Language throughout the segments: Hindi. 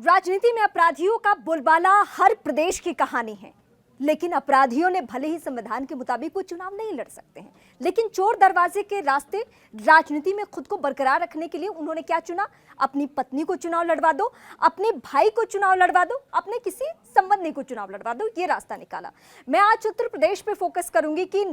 राजनीति में अपराधियों का बोलबाला हर प्रदेश की कहानी है, लेकिन अपराधियों ने भले ही संविधान के मुताबिक वो चुनाव नहीं लड़ सकते हैं, लेकिन चोर दरवाजे के रास्ते राजनीति में खुद को बरकरार रखने के लिए उन्होंने क्या चुना? अपनी पत्नी को चुनाव लड़वा दो, अपने भाई को चुनाव लड़वा दो, अपने किसी संबंधी को चुनाव लड़वा दो, ये रास्ता निकाला। मैं आज उत्तर प्रदेश पे फोकस करूंगी कि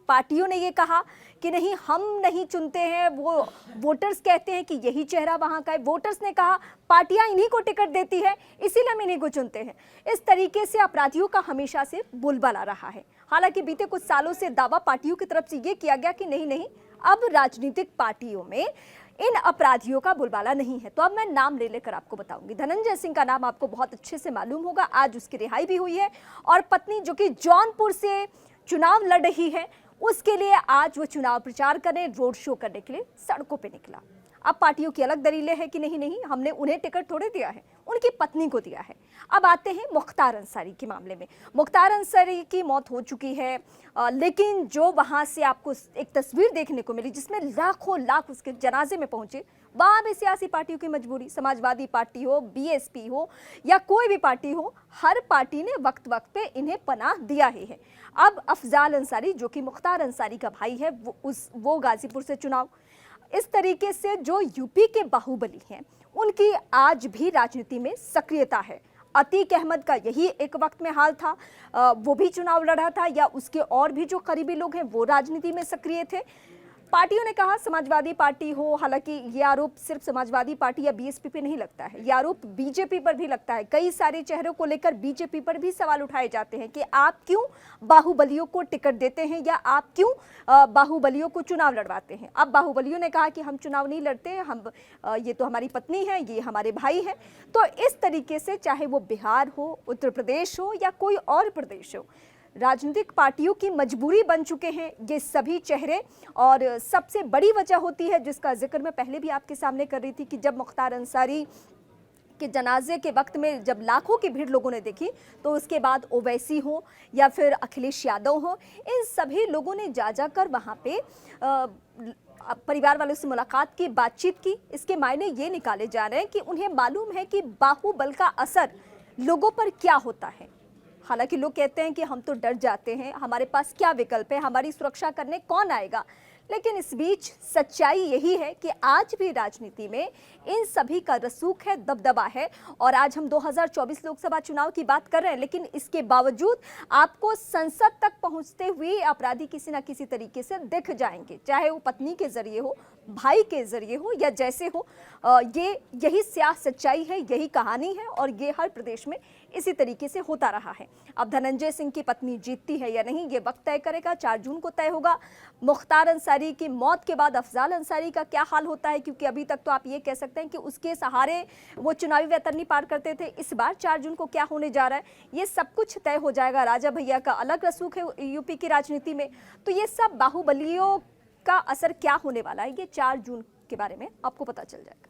पार्टियों ने ये कहा कि नहीं, हम नहीं चुनते हैं, वो वोटर्स कहते हैं कि यही चेहरा वहां का है। वोटर्स ने कहा पार्टियां इन्हीं को टिकट देती है, इसीलिए हम इन्हीं को चुनते हैं। इस तरीके से अपराधियों का हमेशा से बोलबाला रहा है। हालांकि बीते कुछ सालों से दावा पार्टियों की तरफ से ये किया गया कि नहीं नहीं, अब राजनीतिक पार्टियों में इन अपराधियों का बोलबाला नहीं है। तो अब मैं नाम ले लेकर आपको बताऊंगी। धनंजय सिंह का नाम आपको बहुत अच्छे से मालूम होगा, आज उसकी रिहाई भी हुई है और पत्नी जो कि जौनपुर से चुनाव लड़ रही है, उसके लिए आज वो चुनाव प्रचार करने, रोड शो करने के लिए सड़कों पे निकला। अब पार्टियों की अलग दलीलें हैं कि नहीं नहीं, हमने उन्हें टिकट थोड़े दिया है, उनकी पत्नी को दिया है। अब आते हैं मुख्तार अंसारी के मामले में। मुख्तार अंसारी की मौत हो चुकी है, लेकिन जो वहां से आपको एक तस्वीर देखने को मिली जिसमें लाखों लाख उसके जनाजे में पहुंचे, वहां भी सियासी पार्टियों की मजबूरी, समाजवादी पार्टी हो, बीएसपी हो या कोई भी पार्टी हो, हर पार्टी ने वक्त वक्त पे इन्हें पनाह दिया ही है। अब अफजाल अंसारी जो कि मुख्तार अंसारी का भाई है, वो गाजीपुर से चुनाव, इस तरीके से जो यूपी के बाहुबली हैं उनकी आज भी राजनीति में सक्रियता है। अतीक अहमद का यही एक वक्त में हाल था, वो भी चुनाव लड़ा था, या उसके और भी जो करीबी लोग हैं वो राजनीति में सक्रिय थे। पार्टियों ने कहा समाजवादी पार्टी हो, हालांकि ये आरोप सिर्फ समाजवादी पार्टी या बीएसपी पे नहीं लगता है, ये आरोप बीजेपी पर भी लगता है। कई सारे चेहरों को लेकर बीजेपी पर भी सवाल उठाए जाते हैं कि आप क्यों बाहुबलियों को टिकट देते हैं या आप क्यों बाहुबलियों को चुनाव लड़वाते हैं। अब बाहुबलियों ने कहा कि हम चुनाव नहीं लड़ते, हम ये तो हमारी पत्नी है, ये हमारे भाई है। तो इस तरीके से चाहे वो बिहार हो, उत्तर प्रदेश हो या कोई और प्रदेश हो, राजनीतिक पार्टियों की मजबूरी बन चुके हैं ये सभी चेहरे। और सबसे बड़ी वजह होती है, जिसका जिक्र मैं पहले भी आपके सामने कर रही थी, कि जब मुख्तार अंसारी के जनाजे के वक्त में जब लाखों की भीड़ लोगों ने देखी, तो उसके बाद ओवैसी हो या फिर अखिलेश यादव हो, इन सभी लोगों ने जा जाकर वहाँ पे परिवार वालों से मुलाकात की, बातचीत की। इसके मायने ये निकाले जा रहे हैं कि उन्हें मालूम है कि बाहुबल का असर लोगों पर क्या होता है। हालांकि लोग कहते हैं कि हम तो डर जाते हैं, हमारे पास क्या विकल्प है, हमारी सुरक्षा करने कौन आएगा। लेकिन इस बीच सच्चाई यही है कि आज भी राजनीति में इन सभी का रसूख है, दबदबा है। और आज हम 2024 लोकसभा चुनाव की बात कर रहे हैं, लेकिन इसके बावजूद आपको संसद तक पहुंचते हुए अपराधी किसी ना किसी तरीके से दिख जाएंगे, चाहे वो पत्नी के जरिए हो, भाई के जरिए हो या जैसे हो। यही स्याह सच्चाई है, यही कहानी है और ये हर प्रदेश में इसी तरीके से होता रहा है। अब धनंजय सिंह की पत्नी जीतती है या नहीं, ये वक्त तय करेगा, 4 जून को तय होगा। मुख्तार अंसारी की मौत के बाद अफजाल अंसारी का क्या हाल होता है, क्योंकि अभी तक तो आप ये कह सकते हैं कि उसके सहारे वो चुनावी वैतरणी पार करते थे। इस बार 4 जून को क्या होने जा रहा है, ये सब कुछ तय हो जाएगा। राजा भैया का अलग रसूख है यूपी की राजनीति में, तो ये सब बाहुबलियों का असर क्या होने वाला है, ये 4 जून के बारे में आपको पता चल जाएगा।